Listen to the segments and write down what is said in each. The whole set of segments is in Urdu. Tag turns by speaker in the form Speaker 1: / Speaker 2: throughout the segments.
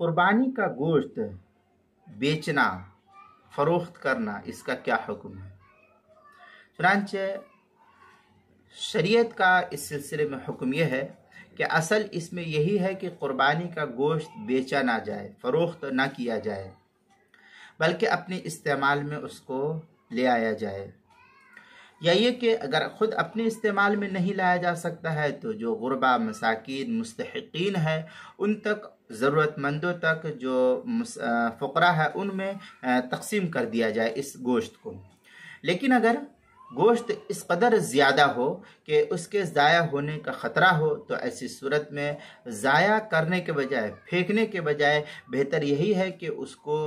Speaker 1: قربانی کا گوشت بیچنا فروخت کرنا اس کا کیا حکم ہے؟ چنانچہ شریعت کا اس سلسلے میں حکم یہ ہے کہ اصل اس میں یہی ہے کہ قربانی کا گوشت بیچا نہ جائے، فروخت نہ کیا جائے، بلکہ اپنے استعمال میں اس کو لے آیا جائے، یا یہ کہ اگر خود اپنے استعمال میں نہیں لایا جا سکتا ہے تو جو غربا، مساکین، مستحقین ہے ان تک، ضرورت مندوں تک، جو فقراء ہے ان میں تقسیم کر دیا جائے اس گوشت کو۔ لیکن اگر گوشت اس قدر زیادہ ہو کہ اس کے ضائع ہونے کا خطرہ ہو تو ایسی صورت میں ضائع کرنے کے بجائے، پھینکنے کے بجائے بہتر یہی ہے کہ اس کو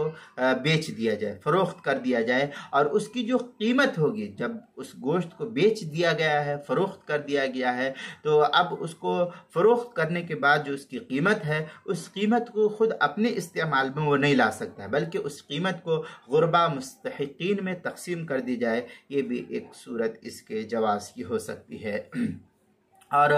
Speaker 1: بیچ دیا جائے، فروخت کر دیا جائے، اور اس کی جو قیمت ہوگی، جب اس گوشت کو بیچ دیا گیا ہے، فروخت کر دیا گیا ہے، تو اب اس کو فروخت کرنے کے بعد جو اس کی قیمت ہے، اس قیمت کو خود اپنے استعمال میں وہ نہیں لا سکتا ہے، بلکہ اس قیمت کو غربا، مستحقین میں تقسیم کر دی جائے۔ یہ بھی ایک صورت اس کے جواز کی ہو سکتی ہے، اور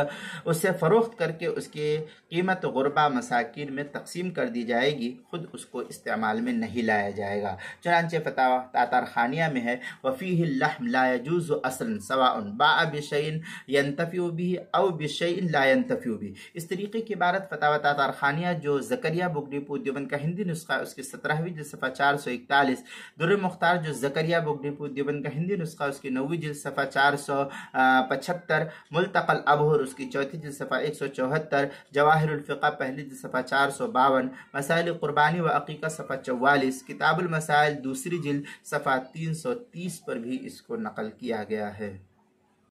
Speaker 1: اسے فروخت کر کے اس کی قیمت غربا، مساکین میں تقسیم کر دی جائے گی، خود اس کو استعمال میں نہیں لایا جائے گا۔ چنانچہ فتاوی تاتارخانیہ میں ہے وَفِيهِ اللَّحْمُ لَا يَجُوزُ أَصْلًا سَوَاءٌ بَاعَ بِشَيْءٍ يَنْتَفِعُ بِهِ أَوْ بِشَيْءٍ لَا يَنْتَفِعُ بِهِ۔ اس طریقے کی عبارت فتاوی تاتارخانیہ جو زکریا بگڈیپور دیوبند کا ہندی نسخہ، اس کی 17ویں جلد صفحہ 441، در مختار جو زکریا بگڈیپور دیوبند کا ہندی نسخہ، اس کی 9ویں جلد صفحہ 475، ملتقى الابہر اس کی 4تھی جلد صفحہ 174، جواہر الفقہ پہلی جلد صفحہ 452، مسائل قربانی و عقیقہ صفحہ 44، کتاب المسائل دوسری جلد صفحہ 330 پر بھی اس کو نقل کیا گیا ہے۔